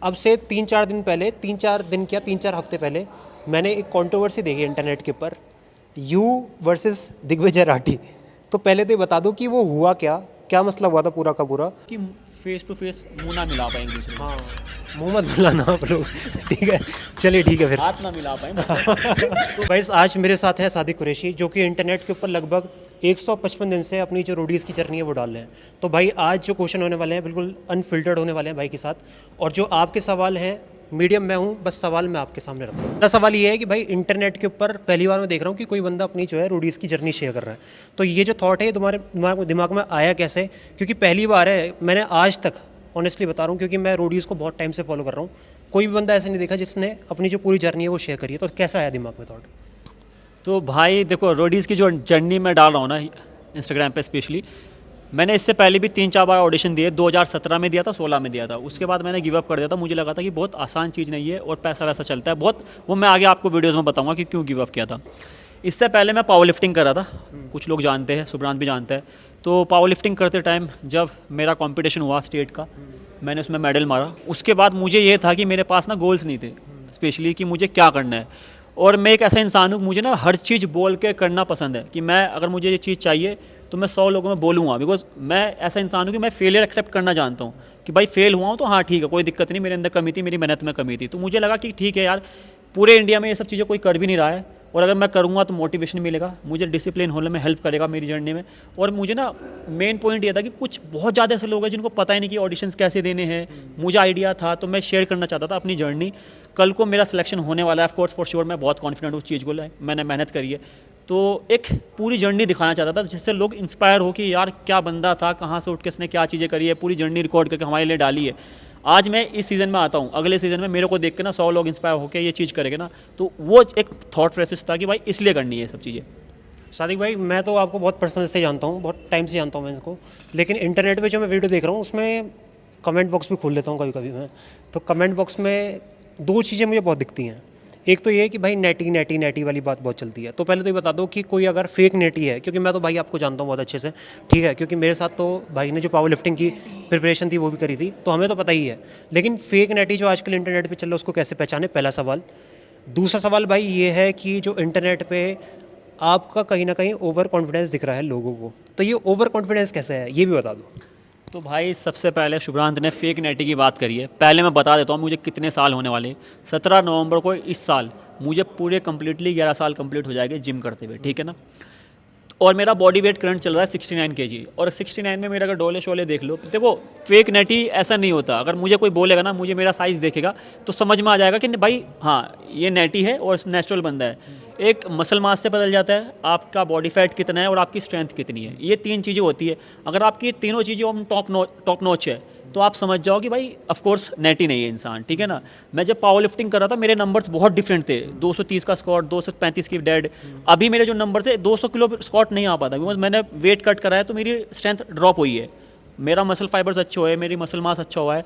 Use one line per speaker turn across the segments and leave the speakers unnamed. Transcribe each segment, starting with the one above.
अब से 3-4 हफ्ते पहले मैंने एक कंट्रोवर्सी देखी इंटरनेट के ऊपर, यू वर्सेस दिग्विजय राठी। तो पहले तो ये बता दो कि वो हुआ क्या, क्या मसला हुआ था पूरा का पूरा।
कि फेस टू फेस मुंह ना मिला पाए एक दूसरे को,
हाँ, मुंह मत बुलाना आप लोग। ठीक है, चलिए ठीक है फिर।
हाथ ना मिला पाए मतलब।
तो गाइस आज मेरे साथ है सादिक कुरैशी, जो कि इंटरनेट के ऊपर लगभग 155 दिन से अपनी जो रोडीज़ की जर्नी है वो डाल रहे हैं। तो भाई आज जो क्वेश्चन होने वाले हैं बिल्कुल अनफिल्टर्ड होने वाले हैं भाई के साथ, और जो आपके सवाल हैं मीडियम मैं हूँ, बस सवाल मैं आपके सामने रखूँ। मेरा सवाल ये है कि भाई इंटरनेट के ऊपर पहली बार मैं देख रहा हूँ कि कोई बंदा अपनी जो है रोडीज़ की जर्नी शेयर कर रहा है। तो ये जो थॉट है ये तुम्हारे दिमाग में आया कैसे? क्योंकि पहली बार है, मैंने आज तक ऑनेस्टली बता रहा हूँ, क्योंकि मैं रोडीज़ को बहुत टाइम से फॉलो कर रहा हूँ, कोई भी बंदा ऐसा नहीं देखा जिसने अपनी जो पूरी जर्नी है वो शेयर करी है। तो कैसा आया दिमाग में थॉट?
तो भाई देखो, रोडीज़ की जो जर्नी मैं डाल रहा हूँ ना इंस्टाग्राम पे स्पेशली, मैंने इससे पहले भी 3-4 बार ऑडिशन दिए। 2017 में दिया था, 16 में दिया था। उसके बाद मैंने गिव अप कर दिया था। मुझे लगा था कि बहुत आसान चीज़ नहीं है और पैसा वैसा चलता है बहुत, वो मैं आगे आपको वीडियोज़ में बताऊँगा कि क्यों गिव अप किया था। इससे पहले मैं पावर लिफ्टिंग कर रहा था, कुछ लोग जानते हैं, सुब्रांत भी जानता है। तो पावर लिफ्टिंग करते टाइम जब मेरा कॉम्पिटिशन हुआ स्टेट का, मैंने उसमें मेडल मारा। उसके बाद मुझे ये था कि मेरे पास ना गोल्स नहीं थे स्पेशली कि मुझे क्या करना है। और मैं एक ऐसा इंसान हूँ, मुझे ना हर चीज़ बोल के करना पसंद है कि मैं अगर मुझे ये चीज़ चाहिए तो मैं 100 लोगों में बोलूँगा। बिकॉज मैं ऐसा इंसान हूँ कि मैं फेलियर एक्सेप्ट करना जानता हूँ कि भाई फेल हुआ हूँ तो हाँ ठीक है, कोई दिक्कत नहीं, मेरे अंदर कमी थी, मेरी मेहनत में कमी थी। तो मुझे लगा कि ठीक है यार, पूरे इंडिया में ये सब चीज़ें कोई कर भी नहीं रहा है, और अगर मैं करूँगा तो मोटिवेशन मिलेगा, मुझे डिसिप्लिन होने में हेल्प करेगा मेरी जर्नी में। और मुझे ना मेन पॉइंट ये था कि कुछ बहुत ज़्यादा ऐसे लोग हैं जिनको पता ही नहीं कि ऑडिशंस कैसे देने हैं। मुझे आइडिया था तो मैं शेयर करना चाहता था अपनी जर्नी। कल को मेरा सिलेक्शन होने वाला है, ऑफ कोर्स फॉर श्योर, मैं बहुत कॉन्फिडेंट हूँ उस चीज़ को, मैंने मेहनत करी है। तो एक पूरी जर्नी दिखाना चाहता था जिससे लोग इंस्पायर हो कि यार क्या बंदा था, कहाँ से उठ के इसने क्या चीज़ें करी है, पूरी जर्नी रिकॉर्ड करके हमारे लिए डाली है। आज मैं इस सीज़न में आता हूँ, अगले सीज़न में मेरे को देख के ना 100 लोग इंस्पायर होकर ये चीज़ करेंगे ना, तो वो एक थॉट प्रोसेस था कि भाई इसलिए करनी है ये सब चीज़ें।
सादिक भाई, मैं तो आपको बहुत पर्सनल से जानता हूँ, बहुत टाइम से जानता हूँ मैं इसको, लेकिन इंटरनेट पे जो मैं वीडियो देख रहा हूँ उसमें कमेंट बॉक्स भी खोल लेता हूँ कभी कभी मैं। तो कमेंट बॉक्स में दो चीज़ें मुझे बहुत दिखती हैं। एक तो ये है कि भाई नेटी नेटी नेटी वाली बात बहुत चलती है। तो पहले तो ये बता दो कि कोई अगर फेक नेटी है, क्योंकि मैं तो भाई आपको जानता हूँ बहुत अच्छे से, ठीक है, क्योंकि मेरे साथ तो भाई ने जो पावर लिफ्टिंग की प्रिपरेशन थी वो भी करी थी, तो हमें तो पता ही है। लेकिन फेक नेटी जो आजकल इंटरनेट पे चल रहा है उसको कैसे पहचाने, पहला सवाल। दूसरा सवाल भाई ये है कि जो इंटरनेट पे आपका कहीं ना कहीं ओवर कॉन्फिडेंस दिख रहा है लोगों को, तो ये ओवर कॉन्फिडेंस कैसे है ये भी बता दो।
तो भाई सबसे पहले शुभ्रांत ने फेक नेटी की बात करी है। पहले मैं बता देता हूँ मुझे कितने साल होने वाले हैं। 17 नवंबर को इस साल मुझे पूरे कम्प्लीटली 11 साल कंप्लीट हो जाएंगे जिम करते हुए, ठीक है ना। और मेरा बॉडी वेट करंट चल रहा है 69 kg, और 69 में मेरे अगर डोले शोले देख लो, देखो फेक नेटी ऐसा नहीं होता। अगर मुझे कोई बोलेगा ना, मुझे मेरा साइज़ देखेगा तो समझ में आ जाएगा कि भाई हाँ ये नेटी है और नेचुरल बंदा है। एक मसल मास से बदल जाता है आपका बॉडी फैट कितना है और आपकी स्ट्रेंथ कितनी है, ये 3 चीज़ें होती है। अगर आपकी तीनों चीज़ें टॉप नॉच है तो आप समझ जाओ कि भाई ऑफ कोर्स नेटी नहीं है इंसान, ठीक है ना। मैं जब पावर लिफ्टिंग कर रहा था मेरे नंबर्स बहुत डिफरेंट थे, 230 का स्क्वाट, 235 की डेड। अभी मेरे जो नंबर है 200 किलो स्क्वाट नहीं आ पाता, बिकॉज मैंने वेट कट करा है तो मेरी स्ट्रेंथ ड्रॉप हुई है। मेरा मसल फाइबर्स अच्छे हुए, मेरी मसल मास अच्छा हुआ है,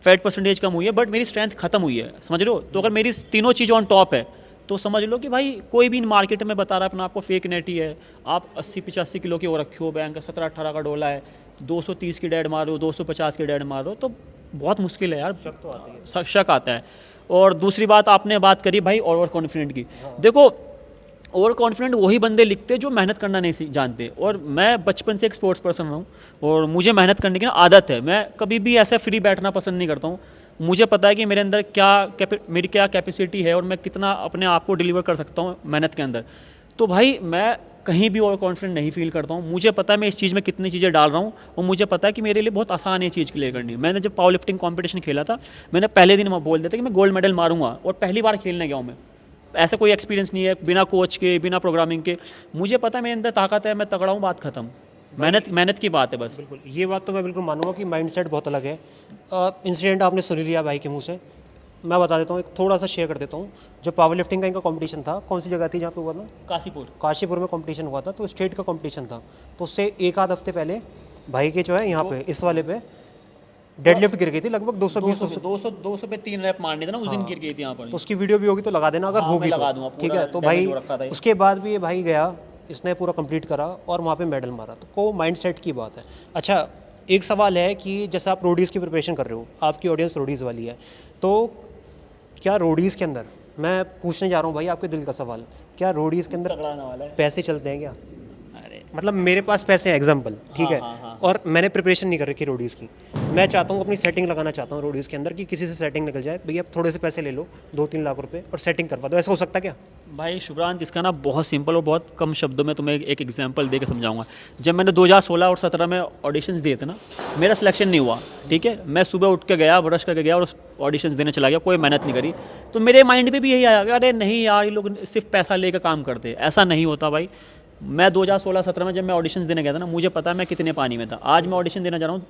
फैट परसेंटेज कम हुई है, बट मेरी स्ट्रेंथ खत्म हुई है, समझ रहे हो। तो अगर मेरी तीनों चीज़ें ऑन टॉप है तो समझ लो कि भाई कोई भी मार्केट में बता रहा है अपना आपको फेक नेटी है। आप 80-85 किलो की हो रखे हो, बैंक का 17-18 का डोला है, 230 की डेड मारो, 250 की डेड मारो, तो बहुत मुश्किल है यार, शक तो आता है, शक आता है। और दूसरी बात आपने बात करी भाई ओवर कॉन्फिडेंट की। देखो ओवर कॉन्फिडेंट वही बंदे लिखते जो मेहनत करना नहीं जानते, और मैं बचपन से एक स्पोर्ट्स पर्सन हूँ और मुझे मेहनत करने की ना आदत है। मैं कभी भी ऐसे फ्री बैठना पसंद नहीं करता हूँ। मुझे पता है कि मेरे अंदर मेरी क्या कैपेसिटी है और मैं कितना अपने आप को डिलीवर कर सकता हूँ मेहनत के अंदर। तो भाई मैं कहीं भी ओवर कॉन्फिडेंट नहीं फील करता हूँ। मुझे पता है मैं इस चीज़ में कितनी चीज़ें डाल रहा हूँ, और मुझे पता है कि मेरे लिए बहुत आसान है चीज़ क्लियर करनी। मैंने जब पावर लिफ्टिंग कॉम्पिटिशन खेला था, मैंने पहले दिन मैं बोल दिया था कि मैं गोल्ड मेडल मारूंगा, और पहली बार खेलने गया हूँ मैं। ऐसा कोई एक्सपीरियंस नहीं है, बिना कोच के, बिना प्रोग्रामिंग के। मुझे पता है मेरे अंदर ताकत है, मैं तगड़ा हूँ, बात खत्म। मेहनत की बात है बस।
बिल्कुल, ये बात तो मैं बिल्कुल मानूंगा कि माइंडसेट बहुत अलग है। इंसिडेंट आपने सुन लिया भाई के मुंह से, मैं बता देता हूँ, एक थोड़ा सा शेयर कर देता हूँ। जो पावर लिफ्टिंग का इनका कंपटीशन था, कौन सी जगह थी जहाँ पे हुआ था?
काशीपुर।
काशीपुर में कंपटीशन हुआ था, तो स्टेट का कंपटीशन था। तो उससे एक आध हफ्ते पहले भाई के जो है यहाँ पे इस वाले पे डेडलिफ्ट गिर गई थी लगभग 220
200 पे 3 रैप मारने थे ना उस दिन, गिर गई थी यहाँ पर।
तो उसकी वीडियो भी होगी तो लगा देना अगर
हाँ,
होगी
मैं
तो,
लगा दूंगा,
ठीक
पूरा
है। तो
damage
भाई
हो रखा था ये।
उसके बाद भी ये भाई गया, इसने पूरा कंप्लीट करा और वहाँ पे मेडल मारा। तो को माइंडसेट की बात है। अच्छा, एक सवाल है कि जैसे आप रोडीज़ की प्रिपरेशन कर रहे हो, आपकी ऑडियंस रोडीज़ वाली है, तो क्या रोडीज़ के अंदर, मैं पूछने जा रहा हूँ भाई आपके दिल का सवाल, क्या रोडीज़ के अंदर
तगड़ाने वाला है।
पैसे चलते हैं क्या?
अरे
मतलब मेरे पास पैसे हैं, एग्जाम्पल, ठीक है,
हाँ, हाँ।
और मैंने प्रिपरेशन नहीं कर रखी रोडीज़ की, मैं चाहता हूँ अपनी सेटिंग लगाना चाहता हूँ रोडीज़ के अंदर कि किसी से सेटिंग निकल जाए, भैया थोड़े से पैसे ले लो 2-3 लाख रुपए और सेटिंग करवा दो, ऐसा हो सकता क्या?
भाई शुभ्रांत, इसका ना बहुत सिंपल और बहुत कम शब्दों में तुम्हें एक एग्जांपल दे के समझाऊंगा। जब मैंने 2016 और 17 में ऑडिशंस दिए थे ना, मेरा सिलेक्शन नहीं हुआ, ठीक है। मैं सुबह उठ के गया, ब्रश करके गया और ऑडिशंस देने चला गया, कोई मेहनत नहीं करी। तो मेरे माइंड में भी यही आया कि अरे नहीं यार, ये लोग सिर्फ पैसा लेकर काम करते हैं। ऐसा नहीं होता भाई। मैं 2016-17 में जब मैं ऑडिशंस देने गया था ना, मुझे पता है मैं कितने पानी में था। आज मैं ऑडिशन देना जा रहा हूँ,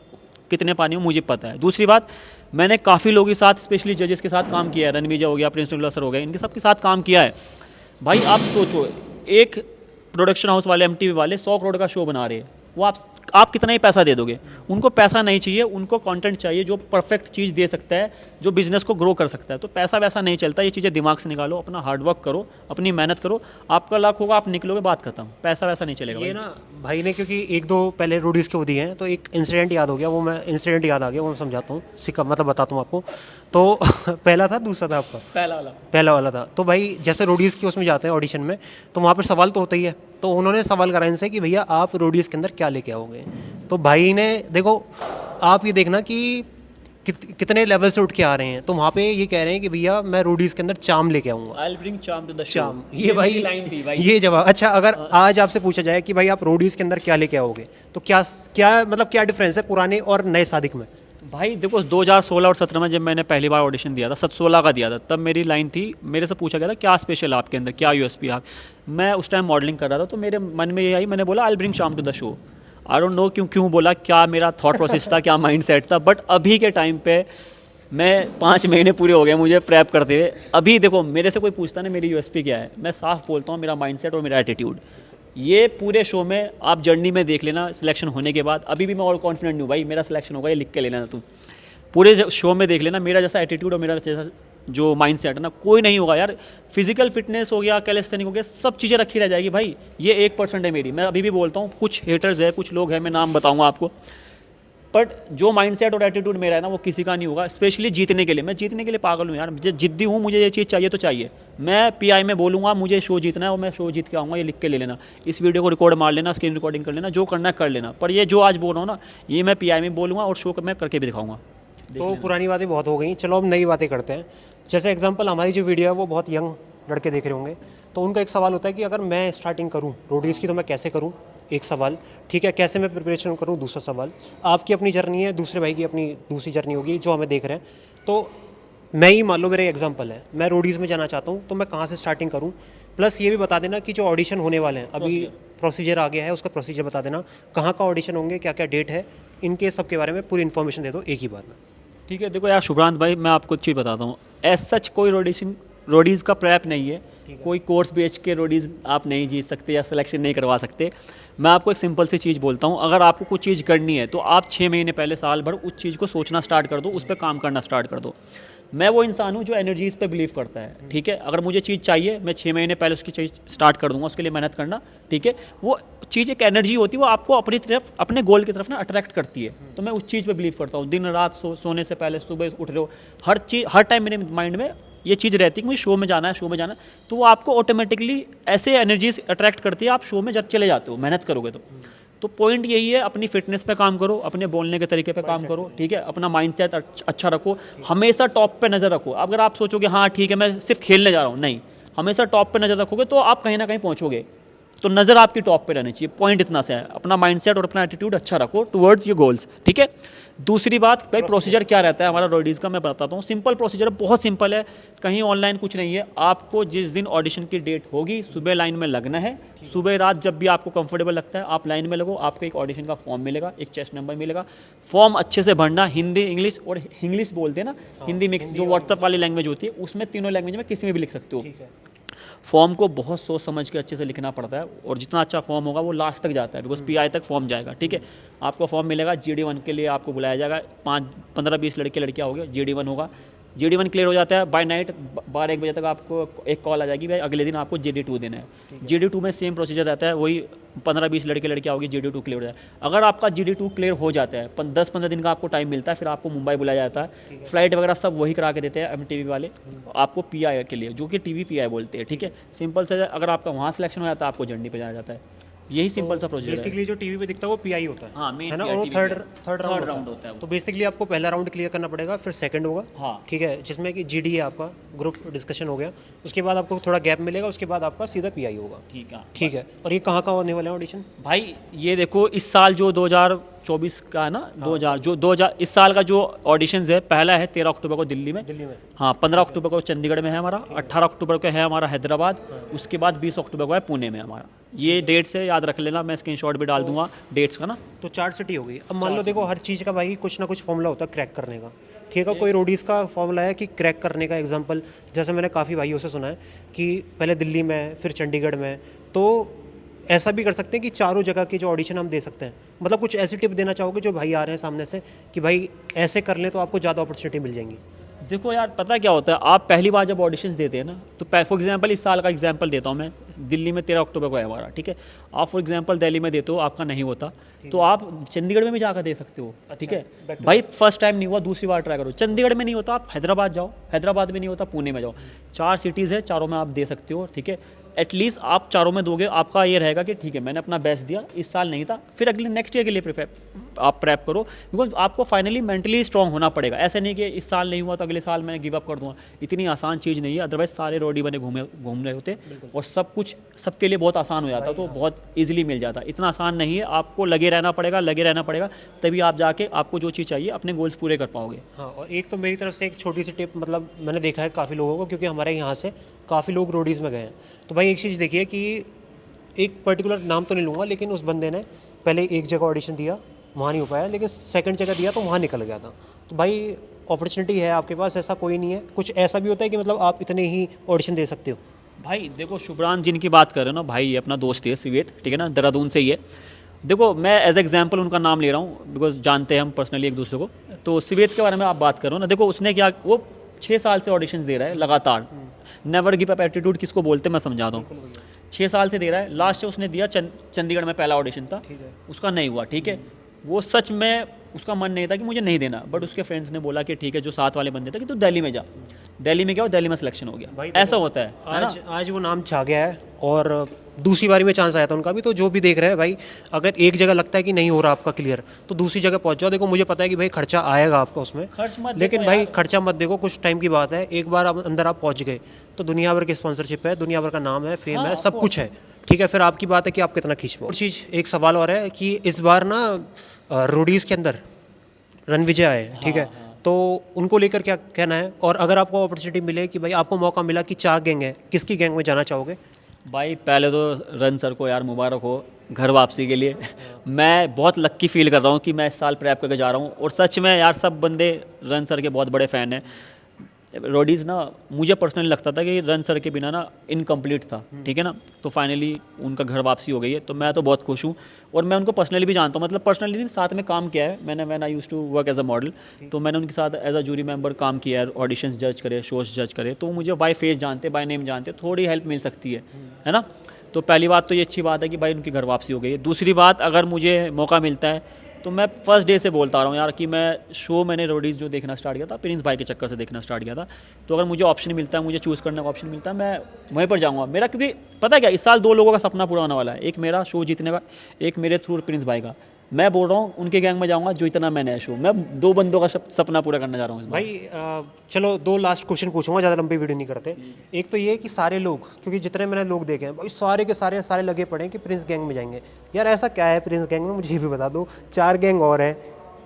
कितने पानी में मुझे पता है। दूसरी बात, मैंने काफ़ी लोगों के साथ, स्पेशली जजेस के साथ काम किया है। रणवीजा हो गया, प्रिंस सर हो गया, इनके सब के साथ काम किया है। भाई आप सोचो, एक प्रोडक्शन हाउस वाले, एमटीवी वाले 100 करोड़ का शो बना रहे हैं, वो आप कितना ही पैसा दे दोगे? उनको पैसा नहीं चाहिए, उनको कंटेंट चाहिए जो परफेक्ट चीज़ दे सकता है, जो बिजनेस को ग्रो कर सकता है। तो पैसा वैसा नहीं चलता, ये चीज़ें दिमाग से निकालो, अपना हार्डवर्क करो, अपनी मेहनत करो, आपका लक होगा, आप निकलोगे, बात खत्म। पैसा वैसा नहीं चलेगा
ये
भाई।
ना भाई ने, क्योंकि एक दो पहले रोडीज़ के वो दिए हैं, तो एक इंसिडेंट याद हो गया, वो मैं इंसिडेंट याद आ गया, वो मैं समझाता हूँ, सिक्का मतलब बताता हूँ आपको। तो पहला था, दूसरा था आपका? पहला वाला था। तो भाई जैसे रोडीज़ की उसमें जाते हैं ऑडिशन में, तो वहाँ पर सवाल तो होता ही है। तो उन्होंने सवाल करा इनसे कि भैया आप रोडीज़ के अंदर क्या लेके आओगे? तो भाई ने, देखो आप ये देखना कि कितने लेवल से उठ के आ रहे हैं। तो वहाँ पे ये कह रहे हैं कि भैया मैं रोडीज़ के अंदर चाम लेके आऊँगा।
I'll bring charm to the show।
चाम, ये भाई
लाइन थी भाई।
ये जवाब। अच्छा, अगर आज आपसे पूछा जाए कि भाई आप रोडीज़ के अंदर क्या लेके आओगे, तो क्या क्या मतलब क्या डिफरेंस है पुराने और नए सादिक में?
भाई देखो, 2016 और 17 में जब मैंने पहली बार ऑडिशन दिया था, 16 का दिया था, तब मेरी लाइन थी, मेरे से पूछा गया था क्या स्पेशल आपके अंदर, क्या यूएसपी आप। मैं उस टाइम मॉडलिंग कर रहा था, तो मेरे मन में ये आई, मैंने बोला I bring Sham to the show. I don't know क्यों बोला, क्या मेरा थॉट प्रोसेस था, क्या माइंड सेट था, बट अभी के टाइम पे मैं 5 महीने पूरे हो गए मुझे प्रैप करते हुए। अभी देखो, मेरे से कोई पूछता नहीं मेरी यूएसपी क्या है, मैं साफ बोलता हूँ मेरा माइंडसेट और मेरा एटीट्यूड। ये पूरे शो में आप जर्नी में देख लेना, सिलेक्शन होने के बाद अभी भी मैं और कॉन्फिडेंट हूँ भाई, मेरा सिलेक्शन होगा, ये लिख के लेना तुम। पूरे शो में देख लेना, मेरा जैसा एटीट्यूड और मेरा जैसा जो माइंडसेट है ना, कोई नहीं होगा यार। फिजिकल फिटनेस हो गया, कैलिस्थेनिक हो गया, सब चीज़ें रखी रह जाएगी भाई। ये 1% है मेरी, मैं अभी भी बोलता हूँ। कुछ हेटर्स है, कुछ लोग हैं, मैं नाम बताऊँगा आपको, बट जो माइंडसेट और एटीट्यूड मेरा है ना, वो किसी का नहीं होगा। स्पेशली जीतने के लिए, मैं जीतने के लिए पागल हूँ यार, मुझे जिद्दी हूँ, मुझे ये चीज़ चाहिए तो चाहिए। मैं पीआई में बोलूँगा मुझे शो जीतना है और मैं शो जीत के आऊँगा, ये लिख के ले लेना, इस वीडियो को रिकॉर्ड मार लेना, स्क्रीन रिकॉर्डिंग कर लेना, जो करना है कर लेना। पर ये जो आज बोल रहा हूँ ना, ये मैं पीआई में बोलूँगा और शो मैं करके भी दिखाऊँगा।
तो पुरानी बातें बहुत हो गई, चलो अब नई बातें करते हैं। जैसे एग्जांपल, हमारी जो वीडियो है वो बहुत यंग लड़के देख रहे होंगे, तो उनका एक सवाल होता है कि अगर मैं स्टार्टिंग करूं रोडीज़ की तो मैं कैसे करूं, एक सवाल, ठीक है, कैसे मैं प्रिपरेशन करूं, दूसरा सवाल। आपकी अपनी जर्नी है, दूसरे भाई की अपनी दूसरी जर्नी होगी जो हमें देख रहे हैं। तो मैं ही मान लो, मेरा एग्जाम्पल है, मैं रोडीज़ में जाना चाहता हूँ, तो मैं कहाँ से स्टार्टिंग करूँ? प्लस ये भी बता देना कि जो ऑडिशन होने वाले हैं, अभी प्रोसीजर आ गया है, उसका प्रोसीजर बता देना, कहाँ का ऑडिशन होंगे, क्या क्या डेट है, इनके सब के बारे में पूरी इन्फॉर्मेशन दे दो एक ही बार में।
ठीक है, देखो यार शुभ्रांत भाई, मैं आपको एक चीज़ बताता हूँ। एज सच कोई रोडीज़ का प्रैप नहीं है, कोई कोर्स बेच के रोडीज़ आप नहीं जीत सकते या सिलेक्शन नहीं करवा सकते। मैं आपको एक सिंपल सी चीज़ बोलता हूँ, अगर आपको कुछ चीज़ करनी है तो आप 6 महीने पहले, साल भर उस चीज़ को सोचना स्टार्ट कर दो, उस पर काम करना स्टार्ट कर दो। मैं वो इंसान हूँ जो एनर्जीज़ पे बिलीव करता है, ठीक है। अगर मुझे चीज़ चाहिए, मैं 6 महीने पहले उसकी चीज़ स्टार्ट कर दूंगा, उसके लिए मेहनत करना, ठीक है। वो चीज़ एक एनर्जी होती है, वो आपको अपनी तरफ, अपने गोल की तरफ ना अट्रैक्ट करती है। तो मैं उस चीज़ पे बिलीव करता हूँ। दिन रात सोने से पहले, सुबह उठ रहे हो, हर चीज़, हर टाइम मेरे माइंड में ये चीज़ रहती है कि मुझे शो में जाना है, शो में जाना है। तो वो आपको ऑटोमेटिकली ऐसे एनर्जीज अट्रैक्ट करती है, आप शो में जब चले जाते हो मेहनत करोगे तो पॉइंट यही है, अपनी फिटनेस पे काम करो, अपने बोलने के तरीके पे काम करो, ठीक है। अपना माइंडसेट अच्छा रखो, हमेशा टॉप पे नज़र रखो। अगर आप सोचोगे हाँ ठीक है मैं सिर्फ खेलने जा रहा हूँ, नहीं, हमेशा टॉप पे नज़र रखोगे तो आप कहीं ना कहीं पहुँचोगे। तो नज़र आपकी टॉप पे रहनी चाहिए, पॉइंट इतना सा है। अपना माइंडसेट और अपना एटीट्यूड अच्छा रखो टुवर्ड्स योर गोल्स, ठीक है। दूसरी बात भाई, प्रोसीजर क्या रहता है हमारा रोडीज़ का, मैं बताता हूँ। सिंपल प्रोसीजर है, बहुत सिंपल है, कहीं ऑनलाइन कुछ नहीं है। आपको जिस दिन ऑडिशन की डेट होगी, सुबह लाइन में लगना है। सुबह रात जब भी आपको कंफर्टेबल लगता है आप लाइन में लगो, आपको एक ऑडिशन का फॉर्म मिलेगा, एक चेस्ट नंबर मिलेगा। फॉर्म अच्छे से भरना, हिंदी, इंग्लिश, और इंग्लिश बोलते हैं ना, हिंदी मिक्स, जो व्हाट्सअप वाली लैंग्वेज होती है, उसमें तीनों लैंग्वेज में किसी में भी लिख सकते हो। फॉर्म को बहुत सोच समझ के अच्छे से लिखना पड़ता है, और जितना अच्छा फॉर्म होगा वो लास्ट तक जाता है, बिकॉज पीआई तक फॉर्म जाएगा, ठीक है। आपको फॉर्म मिलेगा, GD1 के लिए आपको बुलाया जाएगा, 15-20 लड़के लड़कियाँ हो गए, GD1 होगा। GD1 क्लियर हो जाता है, बाय नाइट 12-1 बजे तक आपको एक कॉल आ जाएगी, भाई अगले दिन आपको GD2 देना है। GD2 में सेम प्रोसीजर रहता है, वही 15-20 लड़के लड़कियाँ होगी GD2 क्लियर हो जाए। अगर आपका GD2 क्लियर हो जाता है 10-15 दिन का आपको टाइम मिलता है, फिर आपको मुंबई बुलाया जाता है, फ्लाइट वगैरह सब वही करा के देते हैं MTV वाले आपको PI के लिए, जो कि TV PI बोलते हैं, ठीक है। सिंपल से अगर आपका वहाँ सिलेक्शन हो जाता है आपको झंडी पे जाया जाता है, यही सिंपल सा प्रोसीजर है।
बेसिकली जो टीवी पे दिखता है वो पीआई होता है,
हाँ, main
है ना,
PI
और वो
TV
third
PI
third
round होता है वो।
तो बेसिकली आपको पहला राउंड क्लियर करना पड़ेगा, फिर सेकंड होगा,
हाँ।
ठीक है, जिसमें कि जीडी है आपका, ग्रुप डिस्कशन हो गया, उसके बाद आपको थोड़ा गैप मिलेगा, उसके बाद आपका सीधा पीआई होगा।
ठीक है।
ठीक है, और ये कहाँ कहाँ होने वाले हैं ऑडिशन?
भाई ये देखो इस साल जो 2024 का है ना, 2000 इस साल का जो ऑडिशंस है, पहला है 13 अक्टूबर को दिल्ली में,
दिल्ली में।
हाँ 15 अक्टूबर को चंडीगढ़ में है हमारा, 18 अक्टूबर को है हमारा हैदराबाद, उसके बाद 20 अक्टूबर को है पुणे में हमारा। ये डेट्स है, याद रख लेना, मैं स्क्रीनशॉट भी डाल दूंगा डेट्स का ना।
तो 4 सिटी हो गई। अब मान लो देखो, हर चीज़ का भाई कुछ ना कुछ फॉर्मूला होता है क्रैक करने का, ठीक है। कोई रोडीज़ का फॉर्मूला है कि क्रैक करने का, एग्जांपल जैसे मैंने काफ़ी भाइयों से सुना है कि पहले दिल्ली में फिर चंडीगढ़ में, तो ऐसा भी कर सकते हैं कि चारों जगह की जो ऑडिशन हम दे सकते हैं। मतलब कुछ ऐसी टिप देना चाहोगे जो भाई आ रहे हैं सामने से कि भाई ऐसे कर लें तो आपको ज़्यादा अपॉर्चुनिटी मिल जाएंगी?
देखो यार पता क्या होता है, आप पहली बार जब ऑडिशंस देते हैं ना, तो फॉर एग्जांपल इस साल का एग्जांपल देता हूँ मैं, दिल्ली में 13 अक्टूबर को है हमारा, ठीक है। आप फॉर एग्जांपल दिल्ली में देते हो, आपका नहीं होता, तो आप चंडीगढ़ में भी जाकर दे सकते हो, ठीक है। भाई फर्स्ट टाइम नहीं हुआ, दूसरी बार ट्राई करो। चंडीगढ़ में नहीं होता आप हैदराबाद जाओ, हैदराबाद में नहीं होता पुणे में जाओ, 4 सिटीज़ है, चारों में आप दे सकते हो, ठीक है। एटलीस्ट आप चारों में दोगे, आपका ये रहेगा कि ठीक है मैंने अपना बेस्ट दिया, इस साल नहीं था, फिर अगले नेक्स्ट ईयर के लिए आप प्रेप करो, बिकॉज आपको फाइनली मेंटली स्ट्रांग होना पड़ेगा। ऐसे नहीं कि इस साल नहीं हुआ तो अगले साल मैं गिव अप कर दूंगा, इतनी आसान चीज़ नहीं है। अदरवाइज सारे रोडी बने घूम रहे होते और सब कुछ सबके लिए बहुत आसान हो जाता, तो बहुत ईजिली मिल जाता। इतना आसान नहीं है, आपको लगे रहना पड़ेगा, तभी आप जाके आपको जो चीज़ चाहिए अपने गोल्स पूरे कर पाओगे।
हाँ, और एक तो मेरी तरफ से एक छोटी सी टिप, मतलब मैंने देखा है काफ़ी लोगों को, क्योंकि हमारे यहाँ से काफ़ी लोग रोडीज़ में गए हैं, तो भाई एक चीज़ देखिए कि एक पर्टिकुलर नाम तो नहीं लूँगा, लेकिन उस बंदे ने पहले एक जगह ऑडिशन दिया, वहाँ नहीं हो पाया, लेकिन सेकंड जगह दिया तो वहाँ निकल गया था। तो भाई अपॉर्चुनिटी है आपके पास, ऐसा कोई नहीं है। कुछ ऐसा भी होता है कि मतलब आप इतने ही ऑडिशन दे सकते हो?
भाई देखो शुभ्रांत जिनकी बात कर रहे हो ना, भाई ये अपना दोस्त है सिवेट, ठीक है ना, देहरादून से ही है। देखो मैं एज एग्जांपल उनका नाम ले रहा हूँ बिकॉज जानते हैं हम पर्सनली एक दूसरे को। तो सिवेट के बारे में आप बात करो ना, देखो उसने क्या, वो 6 साल से ऑडिशंस दे रहा है लगातार। नेवर गिव अप एटीट्यूड किसको बोलते हैं मैं समझाता हूँ। 6 साल से दे रहा है, लास्ट से उसने दिया चंडीगढ़ में पहला ऑडिशन था, उसका नहीं हुआ, ठीक है। वो सच में उसका मन नहीं था कि मुझे नहीं देना, बट उसके फ्रेंड्स ने बोला कि ठीक है, जो साथ वाले बंदे थे कि तू दिल्ली में जा, दिल्ली में गया और दिल्ली में सिलेक्शन हो गया। ऐसा होता है
आज वो नाम छा गया है, और दूसरी बारी में चांस आया था उनका भी। तो जो भी देख रहे हैं भाई, अगर एक जगह लगता है कि नहीं हो रहा आपका क्लियर, तो दूसरी जगह पहुंच जाओ। देखो मुझे पता है कि भाई खर्चा आएगा आपका उसमें,
खर्च मत
लेकिन
देखो
भाई
यार।
खर्चा मत देखो, कुछ टाइम की बात है। एक बार आप अंदर आप पहुंच गए तो दुनिया भर की स्पॉन्सरशिप है, दुनिया भर का नाम है, फेम है, सब कुछ है, ठीक है। फिर आपकी बात है कि आप कितना खींच पाओ। और चीज़ एक सवाल और है कि इस बार ना रोडीज़ के अंदर रणविजय आए, ठीक है, तो उनको लेकर क्या कहना है? और अगर आपको अपॉर्चुनिटी मिले कि भाई आपको मौका मिला कि 4 गैंग है, किसकी गैंग में जाना चाहोगे?
भाई पहले तो रन सर को यार मुबारक हो घर वापसी के लिए। मैं बहुत लक्की फील कर रहा हूँ कि मैं इस साल प्रैप करके जा रहा हूँ, और सच में यार सब बंदे रन सर के बहुत बड़े फ़ैन हैं। रोडीज़ ना, मुझे पर्सनली लगता था कि रन सर के बिना ना इनकम्प्लीट था, ठीक है ना। तो फाइनली उनका घर वापसी हो गई है, तो मैं तो बहुत खुश हूँ। और मैं उनको पर्सनली भी जानता हूँ, मतलब पर्सनली नहीं, साथ में काम किया है मैंने, when I used to work as a model, तो मैंने उनके साथ एज अ जूरी मेंबर काम किया है, ऑडिशंस जज करे, शोज जज करे, तो मुझे बाय फेस जानते, बाय नेम जानते, थोड़ी हेल्प मिल सकती है ना। तो पहली बात तो ये अच्छी बात है कि भाई उनकी घर वापसी हो गई है। दूसरी बात, अगर मुझे मौका मिलता है तो मैं फर्स्ट डे से बोलता आ रहा हूँ यार कि मैं शो, मैंने रोडीज़ जो देखना स्टार्ट किया था प्रिंस भाई के चक्कर से देखना स्टार्ट किया था, तो अगर मुझे ऑप्शन मिलता है, मुझे चूज़ करने का ऑप्शन मिलता है, मैं वहीं पर जाऊँगा। मेरा क्योंकि पता है क्या, इस साल 2 लोगों का सपना पूरा होने वाला है, एक मेरा शो जीतने का, एक मेरे थ्रू प्रिंस भाई का। मैं बोल रहा हूँ उनके गैंग में जाऊँगा जो इतना मैंने शो, मैं 2 बंदों का सपना पूरा करने जा रहा हूँ इस बार।
भाई चलो 2 लास्ट क्वेश्चन पूछूंगा, ज़्यादा लंबी वीडियो नहीं करते। एक तो ये कि सारे लोग, क्योंकि जितने मैंने लोग देखे हैं भाई, सारे के सारे लगे पड़े हैं कि प्रिंस गैंग में जाएंगे। यार ऐसा क्या है प्रिंस गैंग में, मुझे ये भी बता दो। 4 गैंग और हैं,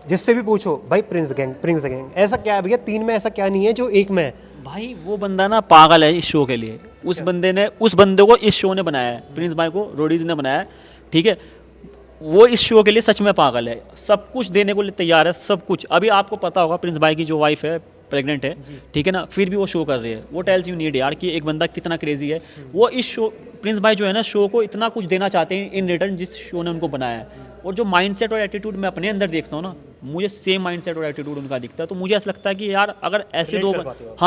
जिससे भी पूछो भाई प्रिंस गैंग ऐसा क्या है भैया? 3 में ऐसा क्या नहीं है जो एक में है?
भाई वो बंदा ना पागल है इस शो के लिए। उस बंदे को इस शो ने बनाया है, प्रिंस भाई को रोडीज़ ने बनाया है, ठीक है। वो इस शो के लिए सच में पागल है, सब कुछ देने को लिए तैयार है, सब कुछ। अभी आपको पता होगा प्रिंस भाई की जो वाइफ है प्रेग्नेंट है, ठीक है ना, फिर भी वो शो कर रही है। वो टेल्स यू नीड यार कि एक बंदा कितना क्रेजी है। वो इस शो, प्रिंस भाई जो है ना, शो को इतना कुछ देना चाहते हैं इन रिटर्न जिस शो ने उनको बनाया है। और जो माइंडसेट और एटीट्यूड मैं अपने अंदर देखता हूँ ना, मुझे सेम माइंडसेट और एटीट्यूड उनका दिखता है। तो मुझे ऐसा लगता है कि यार अगर ऐसे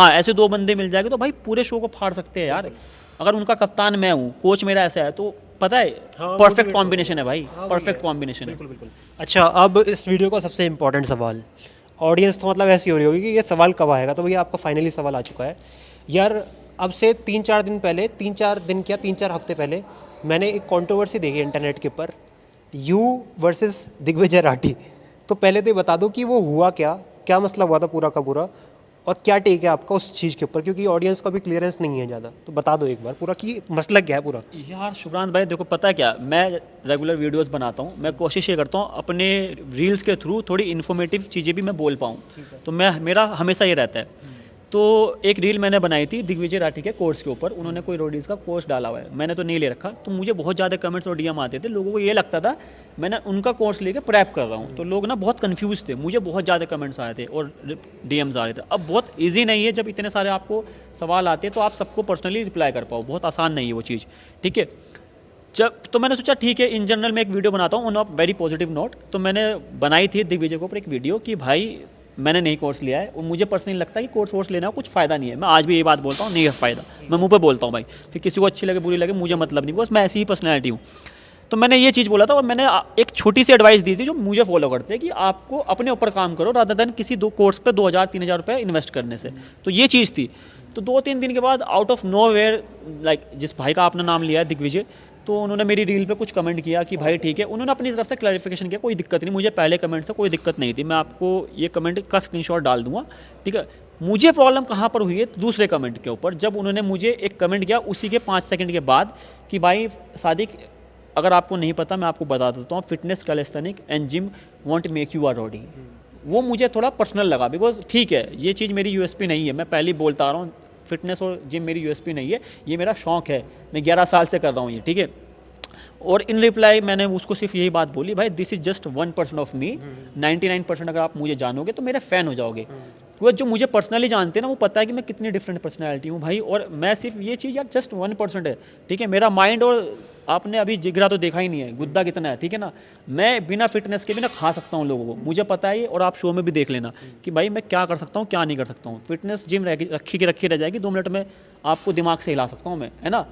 ऐसे 2 बंदे मिल जाएंगे तो भाई पूरे शो को फाड़ सकते हैं यार। अगर उनका कप्तान मैं हूँ, कोच मेरा ऐसा है, तो पता है
हाँ,
परफेक्ट
motivate
कॉम्बिनेशन है भाई,
हाँ, वही
परफेक्ट
है।
कॉम्बिनेशन है।
बिल्कुल बिल्कुल। अच्छा, अब इस वीडियो का सबसे इम्पोर्टेंट सवाल, ऑडियंस तो मतलब ऐसी हो रही होगी कि ये सवाल कब आएगा, तो भैया आपका फाइनली सवाल आ चुका है यार। अब से 3-4 दिन पहले, 3-4 दिन क्या 3-4 हफ्ते पहले मैंने एक कंट्रोवर्सी देखी इंटरनेट के ऊपर, यू वर्सेस दिग्विजय राठी। तो पहले तो ये बता दो कि वो हुआ क्या, क्या मसला हुआ था पूरा का पूरा, और क्या टेक है आपका उस चीज़ के ऊपर, क्योंकि ऑडियंस का भी क्लियरेंस नहीं है ज़्यादा, तो बता दो एक बार पूरा कि मसला क्या है पूरा।
यार शुभ्रांत भाई देखो, पता है क्या, मैं रेगुलर वीडियोस बनाता हूँ, मैं कोशिश ये करता हूँ अपने रील्स के थ्रू थोड़ी इन्फॉर्मेटिव चीज़ें भी मैं बोल पाऊँ, तो मेरा हमेशा ये रहता है। तो एक रील मैंने बनाई थी दिग्विजय राठी के कोर्स के ऊपर, उन्होंने कोई रोडीज़ का कोर्स डाला हुआ है, मैंने तो नहीं ले रखा, तो मुझे बहुत ज़्यादा कमेंट्स और डीएम आते थे, लोगों को ये लगता था मैंने उनका कोर्स लेके प्रेप कर रहा हूँ, तो लोग ना बहुत कंफ्यूज थे, मुझे बहुत ज़्यादा कमेंट्स आए थे और डीएम्स आ रहे थे। अब बहुत ईजी नहीं है, जब इतने सारे आपको सवाल आते हैं तो आप सबको पर्सनली रिप्लाई कर पाओ, बहुत आसान नहीं है वो चीज़, ठीक है। जब तो मैंने सोचा ठीक है, इन जनरल मैं एक वीडियो बनाता हूँ on a very positive note, तो मैंने बनाई थी दिग्विजय के ऊपर एक वीडियो कि भाई मैंने नहीं कोर्स लिया है और मुझे पर्सनली लगता है कि कोर्स लेना कुछ फ़ायदा नहीं है, मैं आज भी ये बात बोलता हूँ, नहीं है फ़ायदा, मैं मुंह पे बोलता हूँ भाई, फिर किसी को अच्छी लगे बुरी लगे मुझे मतलब नहीं, बस मैं ऐसी ही पर्सनैलिटी हूँ। तो मैंने ये चीज़ बोला था और मैंने एक छोटी सी एडवाइस दी थी जो मुझे फॉलो करते हैं कि आपको अपने ऊपर काम करो रादर देन किसी दो कोर्स पे 2,000-3,000 रुपये इन्वेस्ट करने से, तो ये चीज़ थी। तो 2-3 दिन के बाद out of nowhere, like जिस भाई का आपने नाम लिया है दिग्विजय, तो उन्होंने मेरी रील पे कुछ कमेंट किया कि भाई ठीक है, उन्होंने अपनी तरफ से क्लैरिफिकेशन किया, कोई दिक्कत नहीं, मुझे पहले कमेंट से कोई दिक्कत नहीं थी, मैं आपको ये कमेंट का स्क्रीनशॉट डाल दूंगा, ठीक है। मुझे प्रॉब्लम कहाँ पर हुई है, दूसरे कमेंट के ऊपर, जब उन्होंने मुझे एक कमेंट किया उसी के 5 सेकंड के बाद कि भाई सादिक, अगर आपको नहीं पता मैं आपको बता देता हूँ, fitness calisthenic and gym won't make you are rowdy. वो मुझे थोड़ा पर्सनल लगा, बिकॉज ठीक है ये चीज़ मेरी यूएसपी नहीं है, मैं पहले बोलता आ रहा हूँ, फिटनेस और जिम मेरी यूएसपी नहीं है, ये मेरा शौक है, मैं 11 साल से कर रहा हूँ ये, ठीक है। और इन रिप्लाई मैंने उसको सिर्फ यही बात बोली, भाई this is just 1% of me, 99% अगर आप मुझे जानोगे तो मेरे फ़ैन हो जाओगे, क्योंकि जो मुझे पर्सनली जानते हैं ना वो पता है कि मैं कितनी डिफरेंट पर्सनैलिटी हूँ भाई, और मैं सिर्फ ये चीज़ यार जस्ट 1% है, ठीक है। मेरा माइंड, और आपने अभी जिगरा तो देखा ही नहीं है, गुद्दा कितना है, ठीक है ना। मैं बिना फिटनेस के भी ना खा सकता हूँ लोगों को, मुझे पता है ये, और आप शो में भी देख लेना कि भाई मैं क्या कर सकता हूँ क्या नहीं कर सकता हूँ। फिटनेस जिम रखी रह जाएगी, 2 मिनट में आपको दिमाग से हिला सकता हूँ मैं, है ना।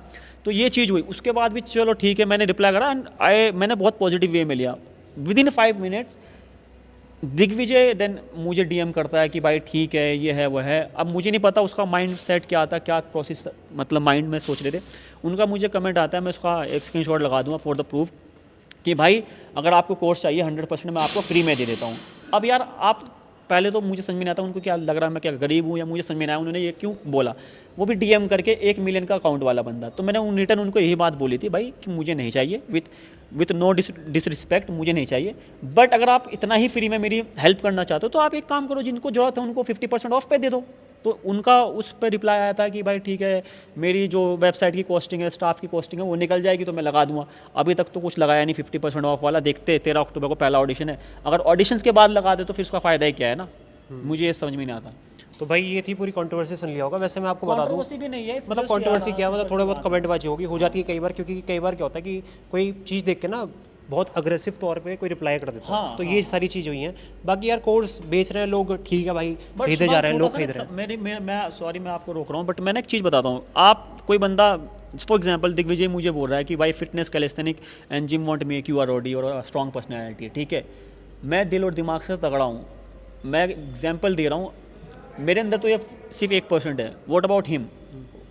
तो ये चीज़ हुई, उसके बाद भी चलो ठीक है, मैंने रिप्लाई करा एंड मैंने बहुत पॉजिटिव वे में लिया। विदिन 5 मिनट्स दिग्विजय देन मुझे डीएम करता है कि भाई ठीक है ये है वो है। अब मुझे नहीं पता उसका माइंड सेट क्या था, क्या प्रोसेस मतलब माइंड में सोच रहे थे। उनका मुझे कमेंट आता है, मैं उसका एक स्क्रीनशॉट लगा दूंगा फॉर द प्रूफ कि भाई अगर आपको कोर्स चाहिए 100% मैं आपको फ्री में दे देता हूँ। अब यार आप पहले तो मुझे समझ में नहीं आता उनको क्या लग रहा है, मैं क्या गरीब हूँ, या मुझे समझ में नहीं आया उन्होंने ये क्यों बोला। वो भी डीएम करके 1 मिलियन का अकाउंट वाला बंदा। तो मैंने उन रिटर्न उनको यही बात बोली थी भाई कि मुझे नहीं चाहिए, विथ नो डिसरिस्पेक्ट, मुझे नहीं चाहिए। बट अगर आप इतना ही फ्री में मेरी हेल्प करना चाहते हो तो आप एक काम करो, जिनको जरूरत है उनको 50% ऑफ पे दे दो। तो उनका उस पर रिप्लाई आया था कि भाई ठीक है, मेरी जो वेबसाइट की कॉस्टिंग है, स्टाफ की कॉस्टिंग है, वो निकल जाएगी तो मैं लगा दूंगा। अभी तक तो कुछ लगाया नहीं 50% ऑफ वाला, देखते 13 अक्टूबर को पहला ऑडिशन है। अगर ऑडिशंस के बाद लगा दे तो फिर उसका फ़ायदा ही क्या है ना, मुझे ये समझ में नहीं आता।
तो भाई ये थी पूरी कंट्रोवर्सी, सुन लिया होगा। वैसे मैं आपको बता दूं,
भी नहीं है,
मतलब कंट्रोवर्सी क्या, मतलब थोड़ा बहुत कमेंटबाजी होगी, हो जाती है कई बार, क्योंकि कई बार क्या होता है कि कोई चीज़ देख के ना बहुत अग्रेसिव तौर पे कोई रिप्लाई कर देता है।
हाँ,
तो ये सारी चीज़ हुई हैं। बाकी यार कोर्स बेच रहे हैं लोग, ठीक है भाई, खरीदे जा रहे हैं लोग, खरीद रहे हैं।
मैं सॉरी मैं आपको रोक रहा हूँ, बट मैंने एक चीज़ बताता हूँ। आप कोई बंदा फॉर एग्जाम्पल दिग्विजय मुझे बोल रहा है कि भाई fitness calisthenic and gym want make you are rowdy और स्ट्रॉन्ग पर्सनैलिटी, ठीक है। मैं दिल और दिमाग से तगड़ा हूँ, मैं एग्जाम्पल दे रहा हूँ, मेरे अंदर तो ये सिर्फ 1% है। What about him?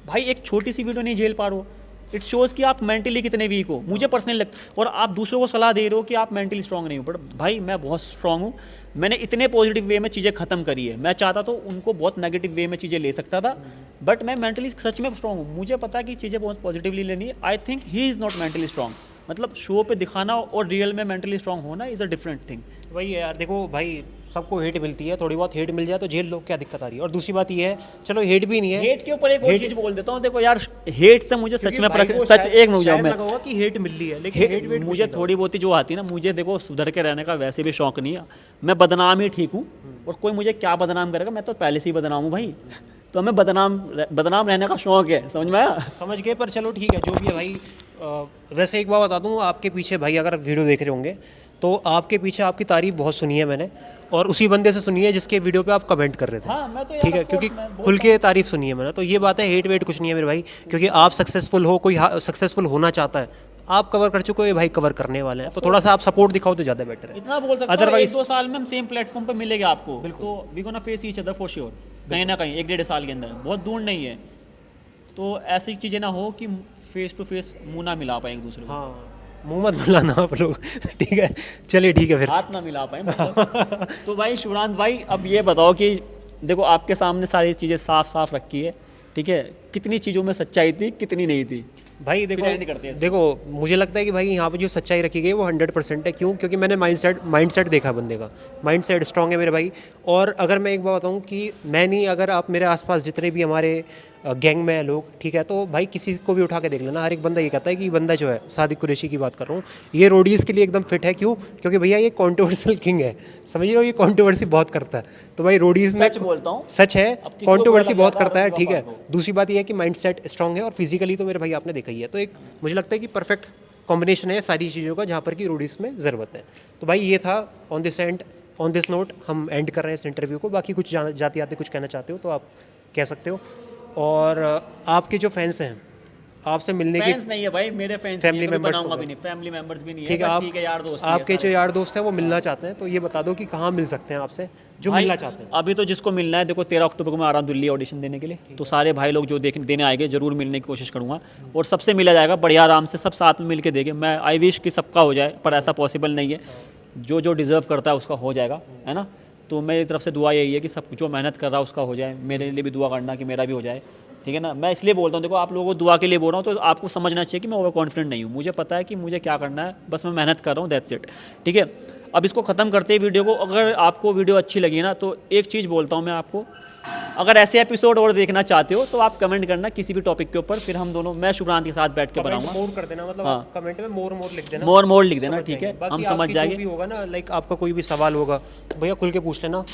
भाई एक छोटी सी वीडियो नहीं झेल पा रहे हो, इट शोज़ कि आप मेंटली कितने वीक हो। मुझे पर्सनली लगता, और आप दूसरों को सलाह दे रहे हो कि आप मेंटली स्ट्रांग नहीं हो, बट भाई मैं बहुत स्ट्रांग हूँ। मैंने इतने पॉजिटिव वे में चीज़ें ख़त्म करी है। मैं चाहता तो उनको बहुत नेगेटिव वे में चीज़ें ले सकता था, बट मैं मेंटली सच में स्ट्रांग हूँ। मुझे पता है कि चीज़ें बहुत पॉजिटिवली लेनी है। I think he is not mentally strong. मतलब शो पे दिखाना और रियल में मेंटली स्ट्रांग होना इज़ अ डिफरेंट थिंग।
वही है यार, देखो भाई सबको हेट मिलती है, थोड़ी बहुत हेट मिल जाए तो झेल लो, क्या दिक्कत आ रही है। और दूसरी बात ये है, चलो हेट भी नहीं है,
हेट के ऊपर एक और चीज़ बोल देता हूँ। देखो यार, हेट से मुझे सच में सच एक मिल जाऊँ मैं,
लगा हुआ कि हेट मिल रही है, लेकिन हेट वेट
मुझे थोड़ी बहुत ही जो आती है ना, मुझे देखो सुधर के रहने का वैसे भी शौक नहीं है। मैं बदनाम ही ठीक हूँ, और कोई मुझे क्या बदनाम करेगा, मैं तो पहले से ही बदनाम हूँ भाई। तो हमें बदनाम रहने का शौक है, समझ में आया?
समझ गए। पर चलो ठीक है, जो भी है भाई। वैसे एक बात बता दूं, आपके पीछे भाई अगर वीडियो देख रहे होंगे तो आपके पीछे आपकी तारीफ बहुत सुनी है मैंने, और उसी बंदे से सुनी है जिसके वीडियो पे आप कमेंट कर रहे थे।
हाँ, मैं तो
ठीक है, क्योंकि खुल के तारीफ सुनी है मैंने। तो ये बात है, हेट वेट कुछ नहीं है मेरे भाई, क्योंकि आप सक्सेसफुल हो, कोई सक्सेसफुल होना चाहता है, आप कवर कर चुके हो, ये भाई कवर करने वाले हैं, तो थोड़ा सा आप सपोर्ट दिखाओ तो ज़्यादा बेटर है।
इतना बोल सकता हूँ,
Otherwise-
1-2 साल में हम सेम प्लेटफॉर्म पे मिलेंगे आपको, तो we gonna face each other for sure, कहीं ना कहीं 1-1.5 साल के अंदर, बहुत दूर नहीं है। तो ऐसी चीज़ें ना हो कि फेस टू फेस मुंह ना मिला पाए एक दूसरे को,
हाँ, मुंह मत बुलाना आप लोग। ठीक है, चलिए ठीक है फिर।
हाथ ना मिला पाए मतलब। तो भाई शिवरांत भाई, अब ये बताओ कि देखो आपके सामने सारी चीज़ें साफ साफ रखी है, ठीक है, कितनी चीज़ों में सच्चाई थी, कितनी नहीं थी,
भाई
फिर end करते हैं इसको।
देखो मुझे लगता है कि भाई यहाँ पे जो सच्चाई रखी गई है वो 100% है। क्यों? क्योंकि मैंने माइंडसेट देखा बंदे का, माइंडसेट स्ट्रांग है मेरे भाई। और अगर मैं एक बात बताऊँ कि मैं नहीं, अगर आप मेरे आसपास जितने भी हमारे गैंग में हैं लोग, ठीक है, तो भाई किसी को भी उठा के देख लेना, हर एक बंदा ये कहता है कि बंदा जो है, सादिक कुरैशी की बात कर रहा हूँ, ये रोडीज़ के लिए एकदम फिट है। क्यों? क्योंकि भैया ये कॉन्ट्रोवर्शियल किंग है, समझ रहे हो, ये कॉन्ट्रोवर्सी बहुत करता है। तो भाई रोडीज़ में
सच बोलता हूँ,
सच है,
अब किसी को
कॉन्ट्रोवर्सी
बुरा लग
बहुत
जाता है,
करता है,
उसकी
ठीक है।
बात को।
दूसरी बात ये है कि माइंडसेट स्ट्रांग है, और फिजिकली तो मेरे भाई आपने देखा ही है। तो एक मुझे लगता है कि परफेक्ट कॉम्बिनेशन है सारी चीज़ों का, जहाँ पर कि रोडीज़ में ज़रूरत है। तो भाई ये था ऑन दिस नोट हम एंड कर रहे हैं इस इंटरव्यू को। बाकी कुछ जाते आते कुछ कहना चाहते हो तो आप कह सकते हो। और आपके जो फैंस हैं, आपसे मिलने की,
फैंस नहीं है भाई, मेरे फैंस
Family
नहीं है,
members
बनाऊंगा
हो
भी
गए।
नहीं, फैमिली मेंबर्स भी नहीं है,
ठीक है,
बस
आप
ठीक है, यार दोस्त भी है
आपके जो
सारे।
यार दोस्त हैं वो मिलना चाहते हैं, तो ये बता दो कि कहाँ मिल सकते हैं आपसे, जो
भाई,
मिलना चाहते हैं।
अभी तो जिसको मिलना है, देखो 13 अक्टूबर को मैं आ रहा हूँ दिल्ली ऑडिशन देने के लिए, तो सारे भाई लोग जो देने आएंगे जरूर मिलने की कोशिश करूँगा, और सबसे मिला जाएगा बढ़िया आराम से, सब साथ में मिल के देंगे। मैं आई विश कि सबका हो जाए, पर ऐसा पॉसिबल नहीं है, जो जो डिज़र्व करता है उसका हो जाएगा, है ना। तो मेरी तरफ से दुआ यही है कि सब जो मेहनत कर रहा है उसका हो जाए, मेरे लिए भी दुआ करना कि मेरा भी हो जाए, ठीक है ना। मैं इसलिए बोलता हूँ, देखो आप लोगों को दुआ के लिए बोल रहा हूँ, तो आपको समझना चाहिए कि मैं ओवर कॉन्फिडेंट नहीं हूँ, मुझे पता है कि मुझे क्या करना है, बस मैं मेहनत कर रहा हूँ, दैट्स इट, ठीक है। अब इसको ख़त्म करते हैं वीडियो को। अगर आपको वीडियो अच्छी लगी ना, तो एक चीज़ बोलता हूँ मैं आपको, अगर ऐसे एपिसोड और देखना चाहते हो तो आप कमेंट करना किसी भी टॉपिक के ऊपर, फिर हम दोनों, मैं शुभ्रांत के साथ बैठ के बनाऊंगा,
मोर कर देना, मतलब
हाँ।
आप कमेंट में मोर लिख देना,
मोर लिख देना,
समझ
ठीक है,
जाएंगे।
हम
बाकी
समझ
आपकी जो
जाएंगे।
भी होगा ना, लाइक आपका कोई भी सवाल होगा भैया खुल के पूछ लेना,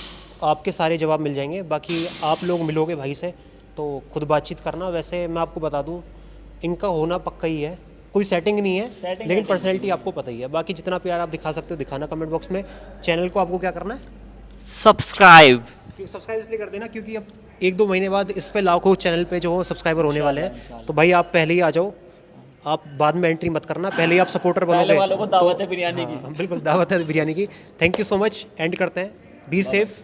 आपके सारे जवाब मिल जाएंगे। बाकी आप लोग मिलोगे भाई से तो खुद बातचीत करना। वैसे मैं आपको बता दूं, इनका होना पक्का ही है, कोई सेटिंग नहीं है, लेकिन पर्सनैलिटी आपको पता ही है। बाकी जितना प्यार आप दिखा सकते हो दिखाना कमेंट बॉक्स में। चैनल को आपको क्या करना है,
सब्सक्राइब।
सब्सक्राइब इसलिए कर देना क्योंकि अब 1-2 महीने बाद इस पे लाखों चैनल पे जो सब्सक्राइबर होने वाले हैं, तो भाई आप पहले ही आ जाओ, आप बाद में एंट्री मत करना, पहले ही आप सपोर्टर बनोगे।
पहले वालों को दावत है बिरयानी की।
हाँ, बिल्कुल दावत है बिरयानी की। Thank you so much, and करते हैं। Be safe,